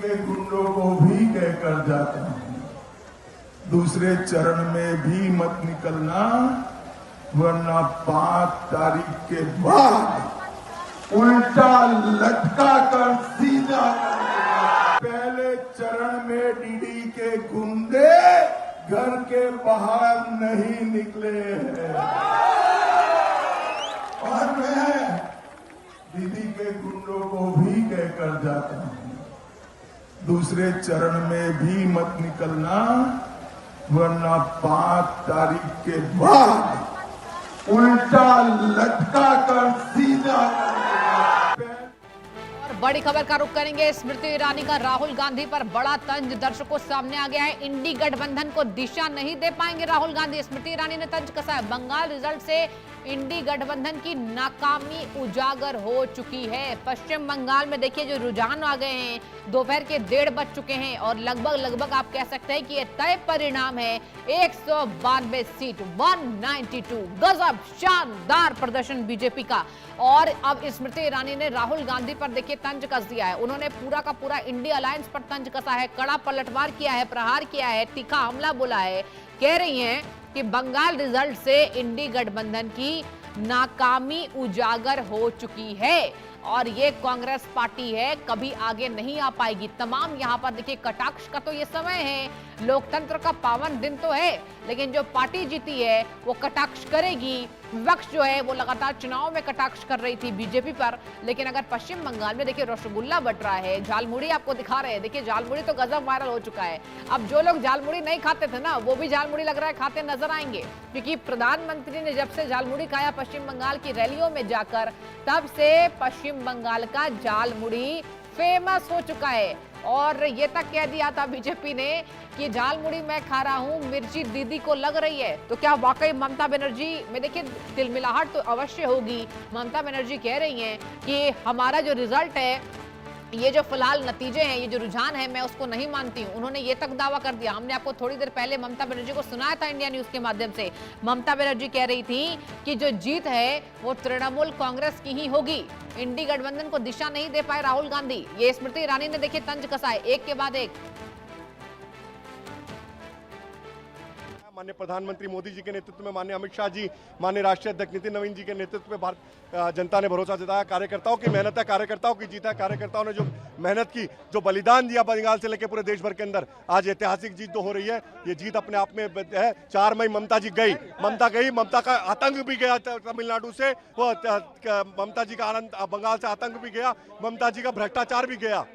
के गुंडों को भी कहकर जाता हूं, दूसरे चरण में भी मत निकलना, वरना 5 तारीख के बाद उल्टा लटका कर सीधा। पहले चरण में डीडी के गुंडे घर के बाहर नहीं निकले हैं और मैं दीदी के गुंडों को भी कहकर जाता हूं, दूसरे चरण में भी मत निकलना, वरना 5 तारीख के बाद उल्टा लटका कर सीधा। बड़ी खबर का रुख करेंगे। स्मृति ईरानी का राहुल गांधी पर बड़ा तंज दर्शकों सामने आ गया है। इंडी गठबंधन को दिशा नहीं दे पाएंगे राहुल गांधी। स्मृति ईरानी ने तंज कसा है। बंगाल रिजल्ट से इंडी गठबंधन की नाकामी उजागर हो चुकी है। पश्चिम बंगाल में देखिए जो रुझान आ गए हैं, दोपहर के 1:30 बज चुके हैं और लगभग आप कह सकते हैं कि ये तय परिणाम है। 192 सीट, 192। गजब शानदार प्रदर्शन बीजेपी का। और अब स्मृति ईरानी ने राहुल गांधी पर देखिए तंज कस दिया है। उन्होंने पूरा का पूरा इंडिया अलायंस पर तंज कसा है, कड़ा पलटवार किया है, प्रहार किया है, तीखा हमला बोला है। कह रही हैं कि बंगाल रिजल्ट से इंडी गठबंधन की नाकामी उजागर हो चुकी है और ये कांग्रेस पार्टी है, कभी आगे नहीं आ पाएगी। तमाम यहाँ पर देखिए कटाक्ष का तो ये समय है, लोकतंत्र का पावन दिन तो है, लेकिन जो पार्टी जीती है वो कटाक्ष करेगी। विपक्ष जो है वो लगातार चुनाव में कटाक्ष कर रही थी बीजेपी पर, लेकिन अगर पश्चिम बंगाल में देखिए रसगुल्ला बट रहा है, झालमुड़ी आपको दिखा रहे हैं। देखिए झालमुड़ी तो गजब वायरल हो चुका है। अब जो लोग झालमुड़ी नहीं खाते थे ना, वो भी झालमुड़ी लग रहा है खाते नजर आएंगे, क्योंकि प्रधानमंत्री ने जब से झालमुड़ी खाया पश्चिम बंगाल की रैलियों में जाकर, तब से पश्चिम बंगाल का झालमुड़ी फेमस हो चुका है। और ये तक कह दिया था बीजेपी ने कि झालमुड़ी मैं खा रहा हूं, मिर्ची दीदी को लग रही है। तो क्या वाकई ममता बनर्जी में देखिए तिलमिलाहट तो अवश्य होगी। ममता बनर्जी कह रही हैं कि हमारा जो रिजल्ट है, ये जो फिलहाल नतीजे हैं, ये जो रुझान है, मैं उसको नहीं मानती हूं। उन्होंने ये तक दावा कर दिया। हमने आपको थोड़ी देर पहले ममता बनर्जी को सुनाया था इंडिया न्यूज के माध्यम से। ममता बनर्जी कह रही थी कि जो जीत है वो तृणमूल कांग्रेस की ही होगी। इंडी गठबंधन को दिशा नहीं दे पाए राहुल गांधी। ये स्मृति ईरानी ने देखिए तंज कसा है, एक के बाद एक। माननीय प्रधानमंत्री मोदी जी के नेतृत्व में, माननीय अमित शाह जी, माननीय राष्ट्रीय अध्यक्ष नितिन नवीन जी के नेतृत्व में भारत जनता ने भरोसा जताया। कार्यकर्ताओं की मेहनत है, कार्यकर्ताओं की जीत है। कार्यकर्ताओं ने जो मेहनत की, जो बलिदान दिया बंगाल से लेकर पूरे देश भर के अंदर, आज ऐतिहासिक जीत तो हो रही है। ये जीत अपने आप में है। 4 मई ममता जी गई, ममता का आतंक भी गया तमिलनाडु से, वो ममता जी का आनंद बंगाल से आतंक भी गया, ममता जी का भ्रष्टाचार भी गया।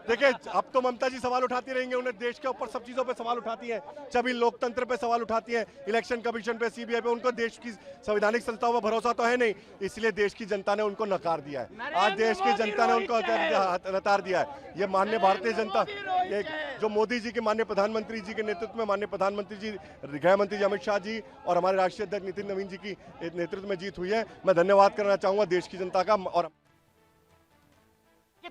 देखिए अब तो ममता जी सवाल उठाती रहेंगे, उन्हें देश के ऊपर सब चीजों पे सवाल उठाती हैं, सभी लोकतंत्र पे सवाल उठाती हैं, इलेक्शन कमीशन पे, सीबीआई पे। उनको देश की संवैधानिक संस्थाओं पर भरोसा तो है नहीं, इसलिए देश की जनता ने उनको नकार दिया है। आज देश की जनता ने उनको नकार दिया है। ये माननीय भारतीय जनता, जो मोदी जी के, माननीय प्रधानमंत्री जी के नेतृत्व में, माननीय प्रधानमंत्री जी, गृह मंत्री जी अमित शाह जी और हमारे राष्ट्रीय अध्यक्ष नितिन नवीन जी की नेतृत्व में जीत हुई है। मैं धन्यवाद करना चाहूंगा देश की जनता का। और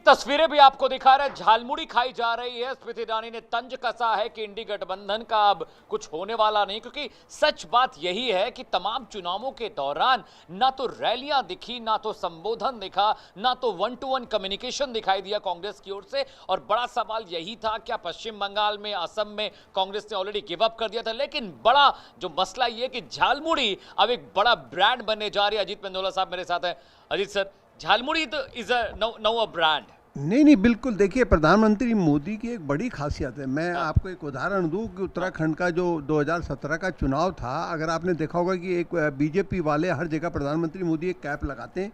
तस्वीरें भी आपको दिखा रहे हैं, झालमुड़ी खाई जा रही है। स्मृति ईरानी ने तंज कसा है कि इंडी गठबंधन का अब कुछ होने वाला नहीं, क्योंकि सच बात यही है कि तमाम चुनावों के दौरान ना तो रैलियां दिखी, ना तो संबोधन दिखा, ना तो 1-to-1 कम्युनिकेशन दिखाई दिया कांग्रेस की ओर से। और बड़ा सवाल यही था, क्या पश्चिम बंगाल में, असम में कांग्रेस ने ऑलरेडी गिव अप कर दिया था? लेकिन बड़ा जो मसला ये कि झालमुड़ी अब एक बड़ा ब्रांड बनने जा रही है। अजीत पेंदोला साहब मेरे साथ हैं। अजीत सर, झालमुड़ी तो इज अ ब्रांड। नहीं, बिल्कुल। देखिए प्रधानमंत्री मोदी की एक बड़ी खासियत है। मैं आपको एक उदाहरण दूं कि उत्तराखंड का जो 2017 का चुनाव था, अगर आपने देखा होगा कि एक बीजेपी वाले हर जगह प्रधानमंत्री मोदी एक कैप लगाते हैं,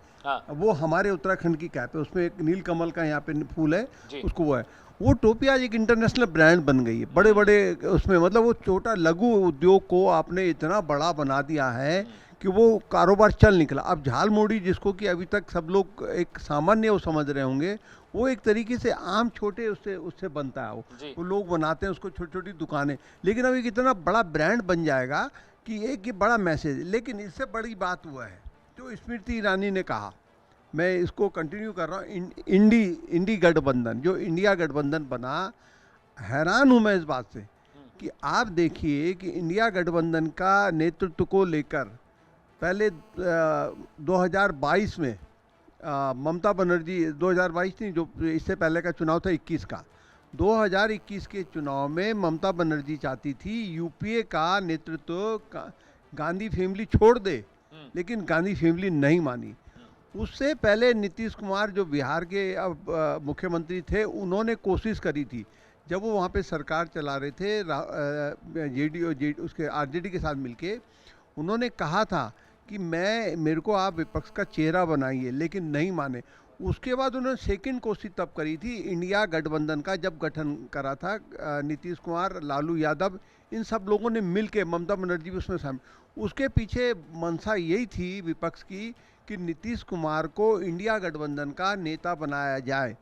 वो हमारे उत्तराखंड की कैप है, उसमें एक नील कमल का यहाँ पे फूल है, उसको वो है। वो टोपी आज एक इंटरनेशनल ब्रांड बन गई है। बड़े बड़े उसमें, मतलब वो छोटा लघु उद्योग को आपने इतना बड़ा बना दिया है कि वो कारोबार चल निकला। अब झालमुड़ी, जिसको कि अभी तक सब लोग एक सामान्य वो समझ रहे होंगे, वो एक तरीके से आम छोटे उससे बनता है। वो लोग बनाते हैं उसको, छोटी छोटी दुकानें, लेकिन अब एक इतना बड़ा ब्रांड बन जाएगा कि एक ये बड़ा मैसेज। लेकिन इससे बड़ी बात हुआ है जो स्मृति ईरानी ने कहा, मैं इसको कंटिन्यू कर रहा हूँ। इंडी गठबंधन, जो इंडिया गठबंधन बना, हैरान हूँ मैं इस बात से कि आप देखिए कि इंडिया गठबंधन का नेतृत्व को लेकर पहले 2022 में ममता बनर्जी 2022 नहीं, जो इससे पहले का चुनाव था 21 का, 2021 के चुनाव में ममता बनर्जी चाहती थी यूपीए का नेतृत्व गांधी फैमिली छोड़ दे, लेकिन गांधी फैमिली नहीं मानी। उससे पहले नीतीश कुमार जो बिहार के मुख्यमंत्री थे, उन्होंने कोशिश करी थी, जब वो वहाँ पे सरकार चला रहे थे उसके आरजेडी के साथ मिलके, उन्होंने कहा था कि मेरे को आप विपक्ष का चेहरा बनाइए, लेकिन नहीं माने। उसके बाद उन्होंने सेकंड कोशिश तब करी थी इंडिया गठबंधन का, जब गठन करा था नीतीश कुमार, लालू यादव, इन सब लोगों ने मिलके, ममता बनर्जी भी उसमें शामिल। उसके पीछे मंशा यही थी विपक्ष की कि नीतीश कुमार को इंडिया गठबंधन का नेता बनाया जाए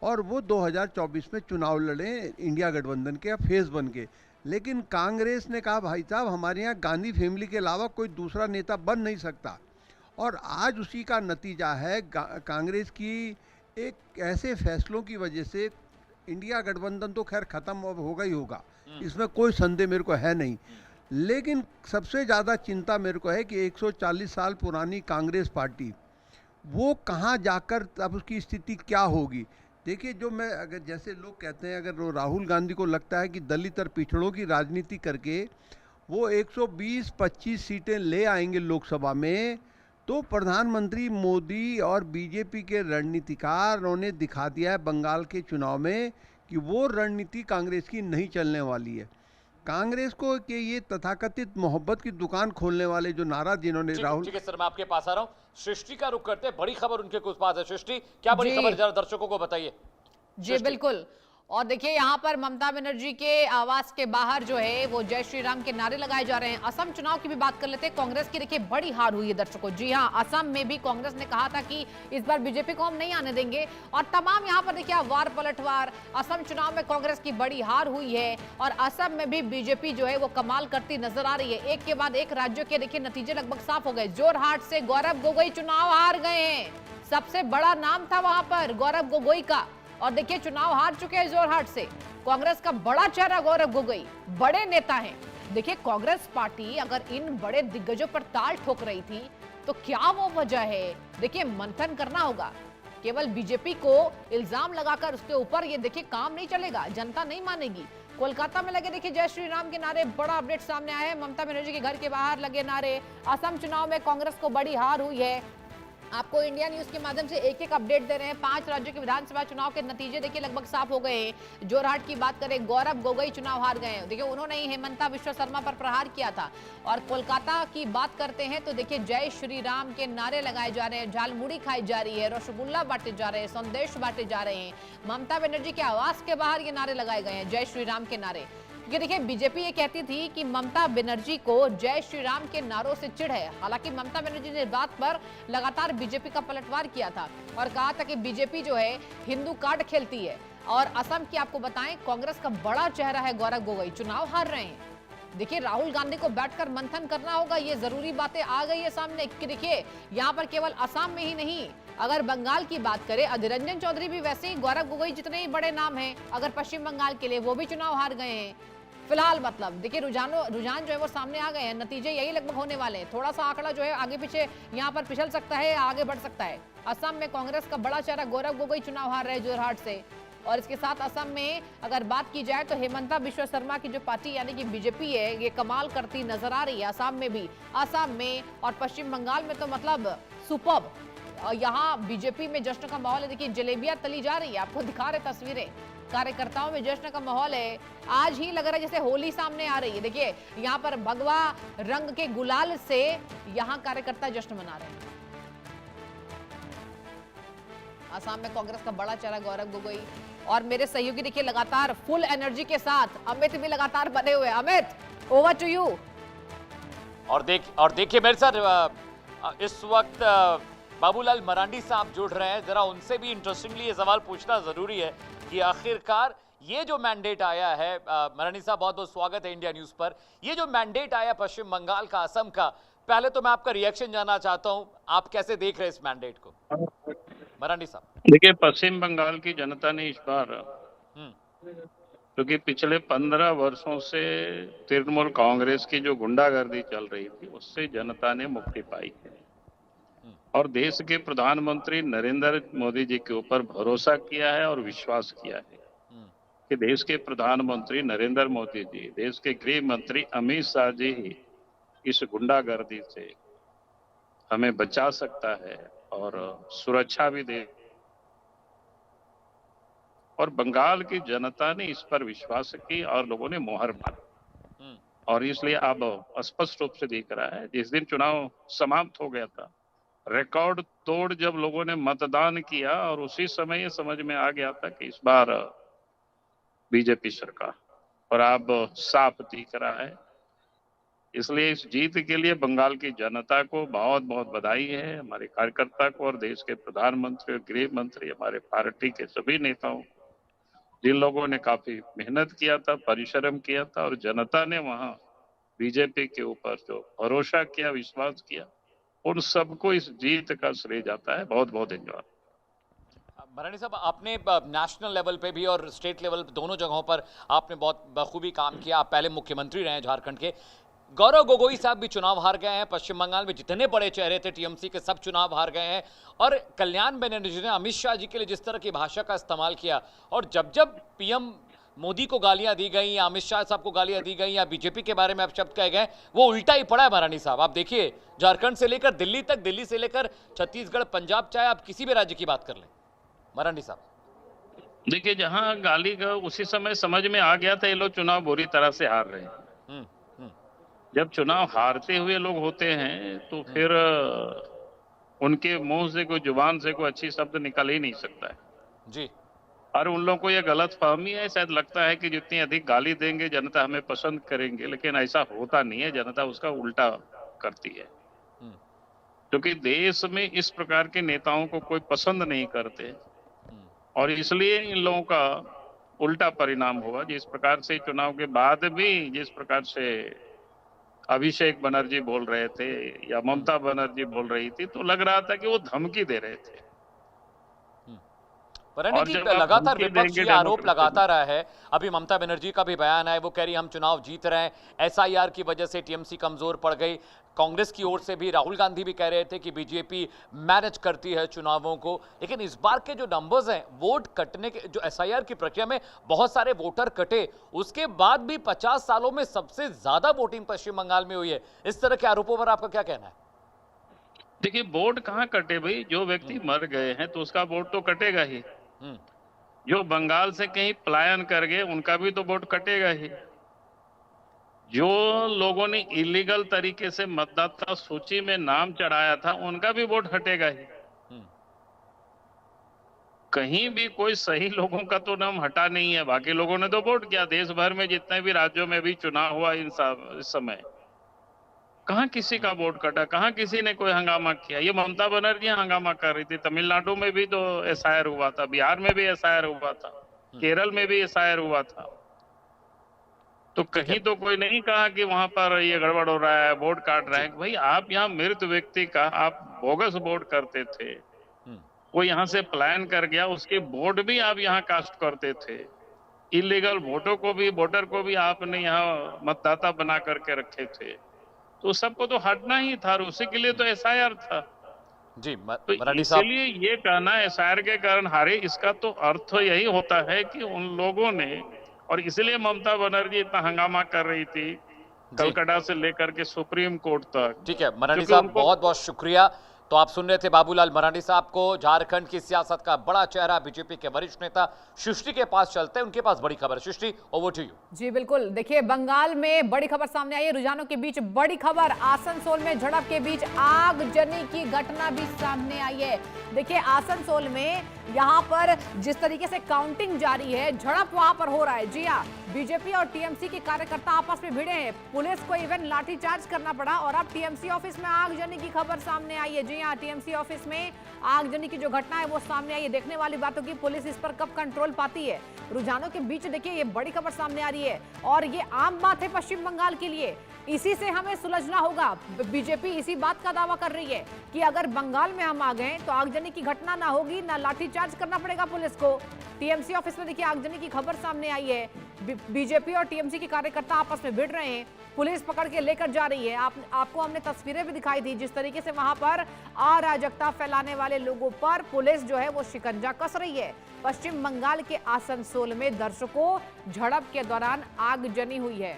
और वो 2024 में चुनाव लड़े इंडिया गठबंधन के फेस बन के। लेकिन कांग्रेस ने कहा भाई साहब, हमारे यहाँ गांधी फैमिली के अलावा कोई दूसरा नेता बन नहीं सकता। और आज उसी का नतीजा है, कांग्रेस की एक ऐसे फैसलों की वजह से इंडिया गठबंधन तो खैर ख़त्म अब होगा ही होगा, इसमें कोई संदेह मेरे को है नहीं। लेकिन सबसे ज़्यादा चिंता मेरे को है कि 140 साल पुरानी कांग्रेस पार्टी, वो कहाँ जाकर अब उसकी स्थिति क्या होगी। देखिए, जो मैं अगर जैसे लोग कहते हैं, अगर राहुल गांधी को लगता है कि दलित और पिछड़ों की राजनीति करके वो 120-25 सीटें ले आएंगे लोकसभा में, तो प्रधानमंत्री मोदी और बीजेपी के रणनीतिकारों ने दिखा दिया है बंगाल के चुनाव में कि वो रणनीति कांग्रेस की नहीं चलने वाली है। कांग्रेस को कि ये तथाकथित मोहब्बत की दुकान खोलने वाले जो नारा जिन्होंने राहुल। ठीक है सर, मैं आपके पास आ रहा हूँ। सृष्टि का रुख करते हैं, बड़ी खबर उनके कुछ पास है। सृष्टि, क्या बड़ी खबर, जरा दर्शकों को बताइए। जी बिल्कुल। और देखिए, यहाँ पर ममता बनर्जी के आवास के बाहर जो है वो जय श्री राम के नारे लगाए जा रहे हैं। असम चुनाव की भी बात कर लेते हैं। कांग्रेस की देखिए बड़ी हार हुई है दर्शकों। जी हाँ, असम में भी कांग्रेस ने कहा था कि इस बार बीजेपी को हम नहीं आने देंगे, और तमाम यहाँ पर देखिए वार पलटवार। असम चुनाव में कांग्रेस की बड़ी हार हुई है और असम में भी बीजेपी जो है वो कमाल करती नजर आ रही है। एक के बाद एक राज्यों के देखिए नतीजे लगभग साफ हो गए। जोरहाट से गौरव गोगोई चुनाव हार गए हैं। सबसे बड़ा नाम था वहां पर गौरव गोगोई का, और देखिए चुनाव हार चुके हैं जोरहाट से। कांग्रेस का बड़ा चेहरा गौरव गोगोई, बड़े नेता हैं। देखिए, कांग्रेस पार्टी अगर इन बड़े दिग्गजों पर ताल ठोक रही थी तो क्या वो वजह है? देखिए, मंथन करना होगा। केवल बीजेपी को इल्जाम लगाकर उसके ऊपर ये देखिए काम नहीं चलेगा, जनता नहीं मानेगी। कोलकाता में लगे देखिए जय श्री राम के नारे, बड़ा अपडेट सामने आया है। ममता बनर्जी के घर के बाहर लगे नारे। असम चुनाव में कांग्रेस को बड़ी हार हुई है। आपको इंडिया न्यूज के माध्यम से एक एक अपडेट दे रहे हैं। 5 राज्यों के विधानसभा चुनाव के नतीजे देखिए लगभग साफ हो गए हैं। जोरहाट की बात करें, गौरव गोगोई चुनाव हार गए हैं। देखिए, उन्होंने ही हेमंता बिश्वा शर्मा पर प्रहार किया था। और कोलकाता की बात करते हैं तो देखिए जय श्री राम के नारे लगाए जा रहे हैं, झालमुड़ी खाई जा रही है, रसगुल्ला बांटे जा रहे हैं, संदेश बांटे जा रहे हैं। ममता बनर्जी के आवास के बाहर ये नारे लगाए गए हैं, जय श्री राम के नारे। क्योंकि देखिए, बीजेपी ये कहती थी कि ममता बनर्जी को जय श्री राम के नारों से चिढ़ है। हालांकि ममता बनर्जी ने इस बात पर लगातार बीजेपी का पलटवार किया था और कहा था कि बीजेपी जो है हिंदू कार्ड खेलती है। और असम की आपको बताएं, कांग्रेस का बड़ा चेहरा है गौरव गोगोई, चुनाव हार रहे हैं। देखिए, राहुल गांधी को बैठकर मंथन करना होगा, ये जरूरी बातें आ गई है सामने। कि देखिए, यहाँ पर केवल असम में ही नहीं, अगर बंगाल की बात करें, अधीर रंजन चौधरी भी वैसे ही गौरव गोगोई जितने ही बड़े नाम हैं, अगर पश्चिम बंगाल के लिए, वो भी चुनाव हार गए हैं। फिलहाल मतलब देखिए रुझान जो है वो सामने आ गए हैं। नतीजे यही लगभग होने वाले हैं। थोड़ा सा आंकड़ा जो है आगे पीछे यहाँ पर पिछल सकता है या आगे बढ़ सकता है। असम में कांग्रेस का बड़ा चेहरा गौरव गोगोई चुनाव हार रहे हैं जोरहाट से। और इसके साथ असम में अगर बात की जाए तो हेमंता बिश्वा शर्मा की जो पार्टी यानी कि बीजेपी है, ये कमाल करती नजर आ रही है। असम में भी, असम में और पश्चिम बंगाल में तो मतलब सुपर्ब। यहाँ बीजेपी में जश्न का माहौल है। देखिए, जलेबियां तली जा रही है, आपको दिखा रहे तस्वीरें। कार्यकर्ताओं में जश्न का माहौल है। आज ही लग रहा है जैसे होली सामने आ रही है। देखिए, यहाँ पर भगवा रंग के गुलाल से यहाँ कार्यकर्ता जश्न मना रहे हैं। असम में कांग्रेस का बड़ा चेहरा गौरव गोगोई और मेरे सहयोगी देखिए लगातार फुल एनर्जी के साथ अमित भी लगातार बने हुए। Amit, over to you. और देखिए मेरे साथ इस वक्त बाबूलाल मरांडी साहब जुड़ रहे हैं। जरा उनसे भी इंटरेस्टिंगली ये सवाल पूछना जरूरी है कि आखिरकार ये जो मैंडेट आया है, मरांडी साहब बहुत बहुत स्वागत है इंडिया न्यूज पर। ये जो मैंडेट आया पश्चिम बंगाल का, असम का, पहले तो मैं आपका रिएक्शन जानना चाहता हूं, आप कैसे देख रहे हैं इस मैंडेट को? मरांडी साहब। देखिए, पश्चिम बंगाल की जनता ने इस बार, क्योंकि पिछले 15 वर्षों से तृणमूल कांग्रेस की जो गुंडागर्दी चल रही थी उससे जनता ने मुक्ति पाई है और देश के प्रधानमंत्री नरेंद्र मोदी जी के ऊपर भरोसा किया है और विश्वास किया है कि देश के प्रधानमंत्री नरेंद्र मोदी जी, देश के गृह मंत्री अमित शाह जी ही इस गुंडागर्दी से हमें बचा सकता है और सुरक्षा भी दे। और बंगाल की जनता ने इस पर विश्वास की और लोगों ने मोहर मारी और इसलिए अब स्पष्ट रूप से दिख रहा है, जिस दिन चुनाव समाप्त हो गया था, रिकॉर्ड तोड़ जब लोगों ने मतदान किया और उसी समय ये समझ में आ गया था कि इस बार बीजेपी सरकार, और अब साफ दिख रहा है। इसलिए इस जीत के लिए बंगाल की जनता को बहुत बहुत बधाई है, हमारे कार्यकर्ता को और देश के प्रधानमंत्री और गृह मंत्री, हमारे पार्टी के सभी नेताओं, जिन लोगों ने काफी मेहनत किया था, परिश्रम किया था और जनता ने वहां बीजेपी के ऊपर जो भरोसा किया, विश्वास किया, उन सबको इस जीत का श्रेय जाता है। बहुत बहुत धन्यवाद। मरानी साहब, आपने नेशनल लेवल पे भी और स्टेट लेवल दोनों जगहों पर आपने बहुत बखूबी काम किया। आप पहले मुख्यमंत्री रहे हैं झारखंड के। गौरव गोगोई साहब भी चुनाव हार गए हैं। पश्चिम बंगाल में जितने बड़े चेहरे थे टीएमसी के, सब चुनाव हार गए हैं। और कल्याण बनर्जी ने अमित शाह जी के लिए जिस तरह की भाषा का इस्तेमाल किया, और जब जब पीएम मोदी को गालियां दी गई या अमित शाह साहब को गालियां दी गई या बीजेपी के बारे में आप शब्द कहे गए, वो उल्टा ही पड़ा है। मरानी साहब, आप देखिए, झारखंड से लेकर दिल्ली तक, दिल्ली से लेकर छत्तीसगढ़, पंजाब, चाहे आप किसी भी राज्य की बात कर लें। मरानी साहब देखिए, जहां गाली का उसी समय समझ में आ गया था ये लोग चुनाव बुरी तरह से हार रहे हैं। जब चुनाव हारते हुए लोग होते हैं तो फिर उनके मुंह से कोई, जुबान से कोई अच्छी शब्द निकल ही नहीं सकता है जी। और उन लोगों को यह गलत फहमी है, शायद लगता है कि जितनी अधिक गाली देंगे जनता हमें पसंद करेंगे, लेकिन ऐसा होता नहीं है। जनता उसका उल्टा करती है, क्योंकि देश में इस प्रकार के नेताओं को कोई पसंद नहीं करते और इसलिए इन लोगों का उल्टा परिणाम हुआ। जिस प्रकार से चुनाव के बाद भी जिस प्रकार से अभिषेक बनर्जी बोल रहे थे या ममता बनर्जी बोल रही थी, तो लग रहा था कि वो धमकी दे रहे थे। लगातार विपक्ष ये आरोप लगाता रहा है। अभी ममता बनर्जी का भी बयान है, वो कह रही हम चुनाव जीत रहे हैं, एसआईआर की वजह से टीएमसी कमजोर पड़ गई। कांग्रेस की ओर से भी राहुल गांधी भी कह रहे थे कि बीजेपी मैनेज करती है चुनावों को। लेकिन इस बार के जो नंबर्स हैं, वोट कटने के, जो एसआईआर की प्रक्रिया में बहुत सारे वोटर कटे, उसके बाद भी 50 सालों में सबसे ज्यादा वोटिंग पश्चिम बंगाल में हुई है। इस तरह के आरोपों पर आपका क्या कहना है? देखिए, वोट कहाँ कटे भाई, जो व्यक्ति मर गए हैं तो उसका वोट तो कटेगा ही। जो बंगाल से कहीं पलायन कर गए उनका भी तो वोट कटेगा ही। जो लोगों ने इलीगल तरीके से मतदाता सूची में नाम चढ़ाया था उनका भी वोट हटेगा ही। कहीं भी कोई सही लोगों का तो नाम हटा नहीं है, बाकी लोगों ने तो वोट किया। देश भर में जितने भी राज्यों में भी चुनाव हुआ इस समय, कहाँ किसी का वोट कटा, कहाँ किसी ने कोई हंगामा किया। ये ममता बनर्जी हंगामा कर रही थी। तमिलनाडु में भी तो एसआईआर हुआ था, बिहार में भी एसआईआर हुआ था, केरल में भी एसआईआर हुआ था। तो कहीं तो कोई नहीं कहा कि वहां पर ये गड़बड़ हो रहा है, वोट काट रहा है। भाई, आप यहाँ मृत व्यक्ति का आप बोगस वोट करते थे, वो यहाँ से पलायन कर गया, उसके वोट भी आप यहाँ कास्ट करते थे। इलीगल वोटों को भी, वोटर को भी आपने यहाँ मतदाता बना करके रखे थे। तो सबको तो हटना ही था, उसी के लिए तो एसआईआर था जी। तो इसलिए ये कहना एसआईआर के कारण हारे, इसका तो अर्थ यही होता है कि उन लोगों ने, और इसलिए ममता बनर्जी इतना हंगामा कर रही थी कलकत्ता से लेकर के सुप्रीम कोर्ट तक। ठीक है मरानी साहब, बहुत बहुत शुक्रिया। तो आप सुन रहे थे बाबूलाल मरानी साहब को। झारखंड की सियासत का बड़ा चेहरा, बीजेपी के वरिष्ठ नेता। सृष्टि के पास चलते हैं, उनके पास बड़ी खबर। सृष्टि, ओवर टू यू। जी बिल्कुल, देखिए बंगाल में बड़ी खबर सामने आई है। रुझानों के बीच बड़ी खबर, आसनसोल में झड़प के बीच आगजनी की घटना भी सामने आई है। देखिए आसनसोल में यहाँ पर जिस तरीके से काउंटिंग जारी है, झड़प वहां पर हो रहा है। जी हाँ, बीजेपी और टीएमसी के कार्यकर्ता आपस में भिड़े हैं, पुलिस को इवन लाठीचार्ज करना पड़ा और अब टीएमसी ऑफिस में आगजनी की खबर सामने आई है। जी हाँ, टीएमसी ऑफिस में आगजनी की जो घटना है वो सामने आई है। देखने वाली बात होगी पुलिस इस पर कब कंट्रोल पाती है। रुझानों के बीच देखिए ये बड़ी खबर सामने आ रही है और ये आम बात है पश्चिम बंगाल के लिए। इसी से हमें सुलझना होगा। बीजेपी इसी बात का दावा कर रही है कि अगर बंगाल में हम आ गए तो आगजनी की घटना ना होगी, ना लाठीचार्ज करना पड़ेगा पुलिस को। टीएमसी ऑफिस में देखिए आगजनी की खबर सामने आई है। बीजेपी और टीएमसी के कार्यकर्ता आपस में भिड़ रहे हैं, पुलिस पकड़ के लेकर जा रही है। आपको हमने तस्वीरें भी दिखाई थी जिस तरीके से वहां पर अराजकता फैलाने वाले लोगों पर पुलिस जो है वो शिकंजा कस रही है। पश्चिम बंगाल के आसनसोल में दर्शकों झड़प के दौरान आगजनी हुई है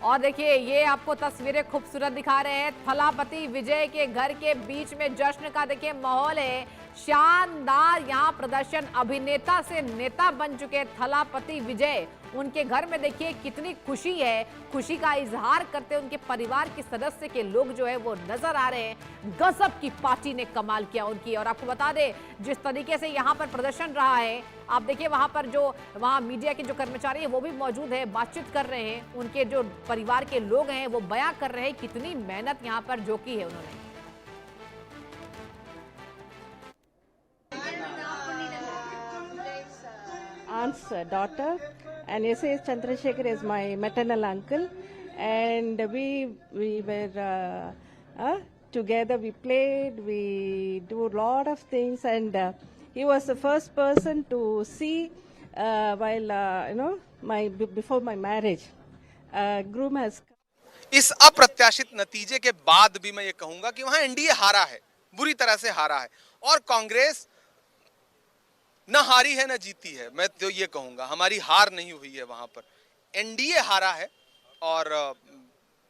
और देखिए ये आपको तस्वीरें खूबसूरत दिखा रहे हैं। थलापति विजय के घर के बीच में जश्न का देखिए माहौल है, शानदार यहाँ प्रदर्शन। अभिनेता से नेता बन चुके थलापति विजय, उनके घर में देखिए कितनी खुशी है। खुशी का इजहार करते उनके परिवार के सदस्य के लोग जो है वो नजर आ रहे हैं। गजब की पार्टी ने कमाल किया उनकी। और आपको बता दें जिस तरीके से यहाँ पर प्रदर्शन रहा है, आप देखिए वहां पर जो वहां मीडिया के जो कर्मचारी है वो भी मौजूद है, बातचीत कर रहे हैं। उनके जो परिवार के लोग हैं वो बयां कर रहे हैं कितनी मेहनत यहाँ पर जो की है उन्होंने। Aunt's daughter, and S.A. Chandrasekhar is my maternal uncle, and we were together. We played, we do a lot of things, and he was the first person to see while before my marriage. Groom has. इस अप्रत्याशित नतीजे के बाद भी मैं ये कहूंगा कि वहां एनडीए हारा है, बुरी तरह से हारा है, और कांग्रेस न हारी है न जीती है। मैं तो ये कहूंगा हमारी हार नहीं हुई है, वहां पर एनडीए हारा है और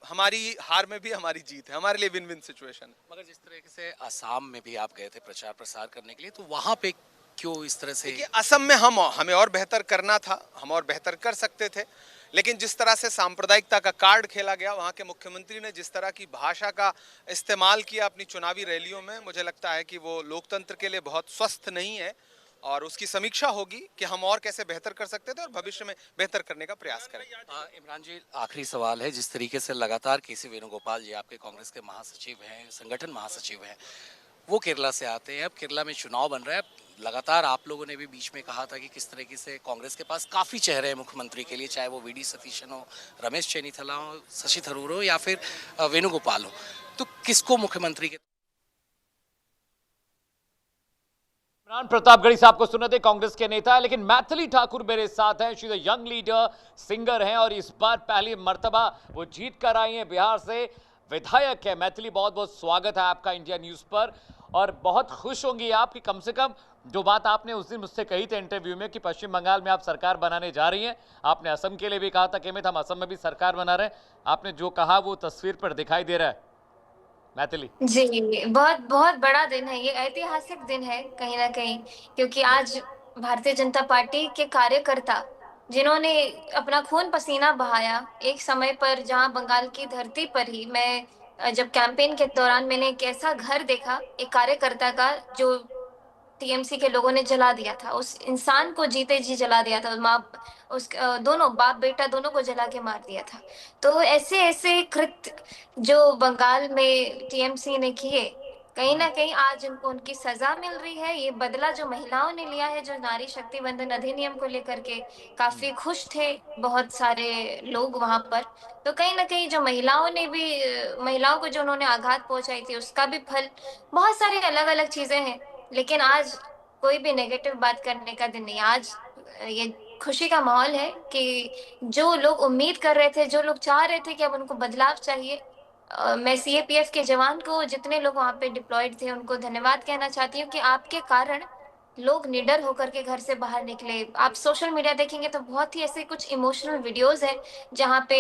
हमारी हार में भी हमारी जीत है। हमारे लिए विन विन सिचुएशन है। मगर जिस तरीके से असम में भी आप गए थे प्रचार प्रसार करने के लिए, तो वहां पे क्यों इस तरह से? असम में हमें और बेहतर करना था, हम और बेहतर कर सकते थे, लेकिन जिस तरह से सांप्रदायिकता का कार्ड खेला गया, वहां के मुख्यमंत्री ने जिस तरह की भाषा का इस्तेमाल किया अपनी चुनावी रैलियों में, मुझे लगता है कि वो लोकतंत्र के लिए बहुत स्वस्थ नहीं है और उसकी समीक्षा होगी कि हम और कैसे बेहतर कर सकते थे और भविष्य में बेहतर करने का प्रयास करें। इमरान जी, आखिरी सवाल है, जिस तरीके से लगातार केसी वेणुगोपाल जी आपके कांग्रेस के महासचिव हैं, संगठन महासचिव हैं, वो केरला से आते हैं, अब केरला में चुनाव बन रहा है। लगातार आप लोगों ने भी बीच में कहा था कि किस तरीके से कांग्रेस के पास काफी चेहरे हैं मुख्यमंत्री के लिए, चाहे वो वीडी सतीशन हो, रमेश चेन्नीथला हो, शशि थरूर हो या फिर वेणुगोपाल हो, तो किसको मुख्यमंत्री के? इमरान प्रतापगढ़ी साहब को सुनते कांग्रेस के नेता है, लेकिन मैथिली ठाकुर मेरे साथ हैं। She is a young leader, singer हैं और इस बार पहली मर्तबा वो जीत कर आई हैं, बिहार से विधायक है। मैथिली, बहुत बहुत स्वागत है आपका इंडिया न्यूज पर और बहुत खुश होंगी आप कि कम से कम जो बात आपने उस दिन मुझसे कही थी इंटरव्यू में कि पश्चिम बंगाल में आप सरकार बनाने जा रही हैं, आपने असम के लिए भी कहा था कि हम असम में भी सरकार बना रहे हैं, आपने जो कहा वो तस्वीर पर दिखाई दे रहा है। मैथिली जी, बहुत बहुत बड़ा दिन है, ये ऐतिहासिक दिन है कहीं ना कहीं, क्योंकि आज भारतीय जनता पार्टी के कार्यकर्ता जिन्होंने अपना खून पसीना बहाया एक समय पर, जहां बंगाल की धरती पर ही मैं जब कैंपेन के दौरान मैंने एक ऐसा घर देखा एक कार्यकर्ता का जो टीएमसी के लोगों ने जला दिया था, उस इंसान को जीते जी जला दिया था, दोनों बाप बेटा दोनों को जला के मार दिया था। तो ऐसे ऐसे कृत्य जो बंगाल में टीएमसी ने किए, कहीं ना कहीं आज उनको उनकी सजा मिल रही है। ये बदला जो महिलाओं ने लिया है, जो नारी शक्ति बंधन अधिनियम को लेकर के काफी खुश थे बहुत सारे लोग वहां पर, तो कहीं ना कहीं जो महिलाओं को जो उन्होंने आघात पहुंचाई थी उसका भी फल, बहुत सारी अलग अलग चीजें हैं। लेकिन आज कोई भी नेगेटिव बात करने का दिन नहीं, आज ये खुशी का माहौल है कि जो लोग उम्मीद कर रहे थे, जो लोग चाह रहे थे कि अब उनको बदलाव चाहिए, मैं सीएपीएफ के जवान को, जितने लोग वहां पे डिप्लॉयड थे, उनको धन्यवाद कहना चाहती हूँ कि आपके कारण लोग निडर होकर के घर से बाहर निकले। आप सोशल मीडिया देखेंगे तो बहुत ही ऐसे कुछ इमोशनल वीडियोस हैं जहाँ पे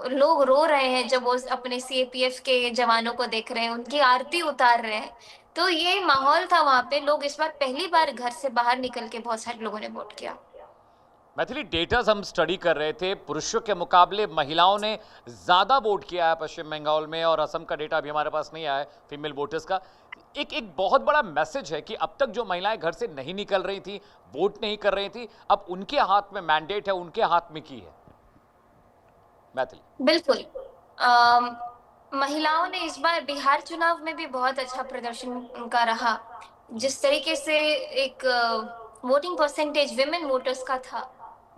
लोग रो रहे हैं जब वो अपने सीएपीएफ के जवानों को देख रहे हैं, उनकी आरती उतार रहे हैं। तो ये माहौल था वहां पे, लोग इस बार पहली बार घर से बाहर निकल के बहुत सारे लोगों ने वोट किया। मैथिली, डेटास हम स्टडी कर रहे थे, पुरुषों के मुकाबले महिलाओं ने ज्यादा वोट किया है पश्चिम बंगाल में, और असम का डेटा अभी हमारे पास नहीं आया है फीमेल वोटर्स का। एक बहुत बड़ा मैसेज है कि अब तक जो महिलाएं घर से नहीं निकल रही थी, वोट नहीं कर रही थी, अब उनके हाथ में मैंडेट है, उनके हाथ में की है। मैथिली, बिल्कुल महिलाओं ने इस बार बिहार चुनाव में भी बहुत अच्छा प्रदर्शन उनका रहा। जिस तरीके से एक वोटिंग परसेंटेज विमेन वोटर्स का था,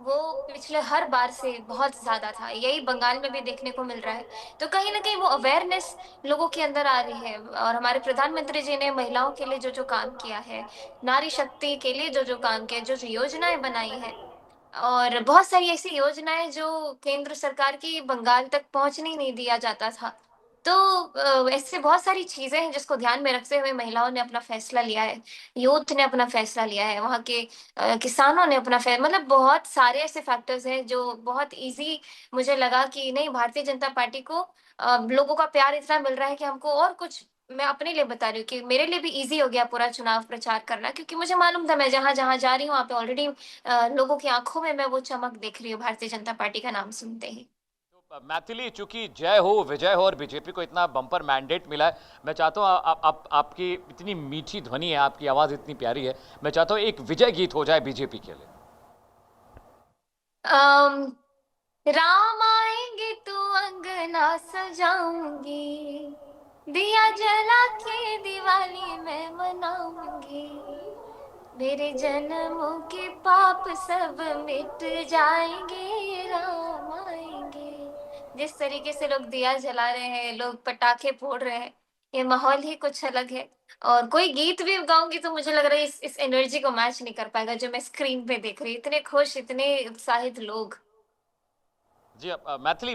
वो पिछले हर बार से बहुत ज़्यादा था। यही बंगाल में भी देखने को मिल रहा है। तो कहीं न कहीं वो अवेयरनेस लोगों के अंदर आ रही है और हमारे प्रधानमंत्री जी ने महिलाओं के लिए जो-जो काम किया है, नारी शक्ति के लिए जो-जो काम किया है, जो-जो योजनाएँ बनाई हैं और बहुत सारी ऐसी योजनाएँ जो केंद्र सरकार की बंगाल तक पहुँचने ही नहीं दिया जाता था। तो ऐसे बहुत सारी चीज़ें हैं जिसको ध्यान में रखते हुए महिलाओं ने अपना फैसला लिया है, यूथ ने अपना फैसला लिया है, वहाँ के किसानों ने अपना मतलब बहुत सारे ऐसे फैक्टर्स हैं जो बहुत ईज़ी मुझे लगा कि नहीं भारतीय जनता पार्टी को लोगों का प्यार इतना मिल रहा है कि हमको और कुछ मैं अपने लिए बता रही हूँ कि मेरे लिए भी ईज़ी हो गया पूरा चुनाव प्रचार करना क्योंकि मुझे मालूम था मैं जहाँ-जहाँ जा रही हूँ वहाँ पे ऑलरेडी लोगों की आँखों में मैं वो चमक देख रही हूँ भारतीय जनता पार्टी का नाम सुनते ही। मैथिली, चूंकि जय हो विजय हो और बीजेपी को इतना बम्पर मैंडेट मिला है, मैं चाहता हूँ आपकी इतनी मीठी ध्वनि है, आपकी आवाज इतनी प्यारी है, मैं चाहता हूँ एक विजय गीत हो जाए बीजेपी के लिए। अम, राम आएंगे तो अंगना सजाऊंगी, दिया जला के दिवाली मैं मनाऊंगी, मेरे जन्मों के पाप सब मिट जाएंगे, राम आएंगे। जिस तरीके से लोग दिया जला रहे हैं, लोग पटाखे फोड़ रहे हैं, ये माहौल ही कुछ अलग है। और कोई गीत भी गाऊंगी तो मुझे लग रहा है इस एनर्जी को मैच नहीं कर पाएगा जो मैं स्क्रीन पे देख रही हूँ। इतने खुश, इतने उत्साहित लोग। जी मैथिली,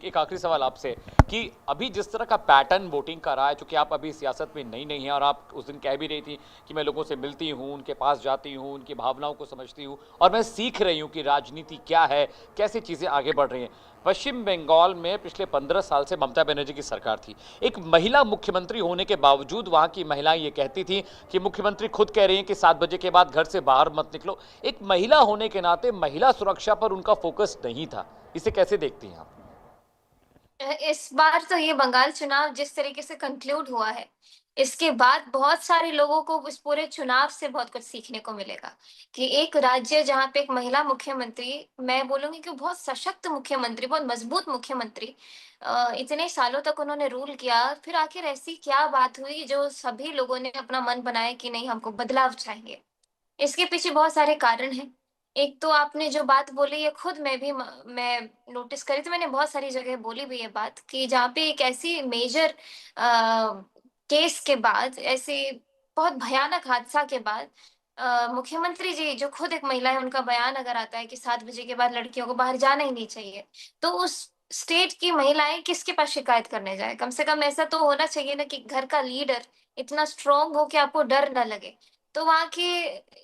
एक आखिरी सवाल आपसे कि अभी जिस तरह का पैटर्न वोटिंग का रहा है, चूंकि आप अभी सियासत में नई नहीं हैं और आप उस दिन कह भी रही थी कि मैं लोगों से मिलती हूं, उनके पास जाती हूं, उनकी भावनाओं को समझती हूं और मैं सीख रही हूं कि राजनीति क्या है, कैसे चीज़ें आगे बढ़ रही हैं। पश्चिम बंगाल में पिछले 15 साल से ममता बनर्जी की सरकार थी। एक महिला मुख्यमंत्री होने के बावजूद वहां की महिलाएं ये कहती थी कि मुख्यमंत्री खुद कह रही हैं कि 7 बजे के बाद घर से बाहर मत निकलो। एक महिला होने के नाते महिला सुरक्षा पर उनका फोकस नहीं था। इसे कैसे देखती हैं आप? इस बार तो ये बंगाल चुनाव जिस तरीके से कंक्लूड हुआ है, इसके बाद बहुत सारे लोगों को इस पूरे चुनाव से बहुत कुछ सीखने को मिलेगा कि एक राज्य जहाँ पे एक महिला मुख्यमंत्री, मैं बोलूँगी कि बहुत सशक्त मुख्यमंत्री, बहुत मजबूत मुख्यमंत्री इतने सालों तक उन्होंने रूल किया, फिर आखिर ऐसी क्या बात हुई जो सभी लोगों ने अपना मन बनाया कि नहीं हमको बदलाव चाहिए। इसके पीछे बहुत सारे कारण हैं। एक तो आपने जो बात बोली ये खुद मैं नोटिस करी थी, मैंने बहुत सारी जगह बोली भी ये बात कि जहाँ पे एक ऐसी मेजर केस के बाद, ऐसे बहुत भयानक हादसा के बाद मुख्यमंत्री जी जो खुद एक महिला है उनका बयान अगर आता है कि 7 बजे के बाद लड़कियों को बाहर जाना ही नहीं चाहिए, तो उस स्टेट की महिलाएँ किसके पास शिकायत करने जाएँ? कम से कम ऐसा तो होना चाहिए ना कि घर का लीडर इतना स्ट्रॉन्ग हो कि आपको डर ना लगे। तो वहाँ के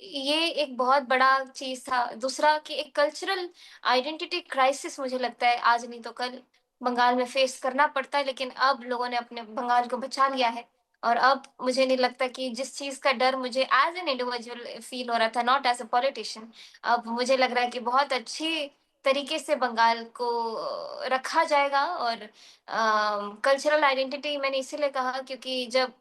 ये एक बहुत बड़ा चीज़ था। दूसरा कि एक कल्चरल आइडेंटिटी क्राइसिस मुझे लगता है आज नहीं तो कल बंगाल में फेस करना पड़ता है, लेकिन अब लोगों ने अपने बंगाल को बचा लिया है। और अब मुझे नहीं लगता कि जिस चीज़ का डर मुझे एज़ एन इंडिविजुअल फ़ील हो रहा था, नॉट एज़ अ पॉलिटिशियन, अब मुझे लग रहा है कि बहुत अच्छी तरीके से बंगाल को रखा जाएगा। और कल्चरल आइडेंटिटी मैंने इसीलिए कहा क्योंकि जब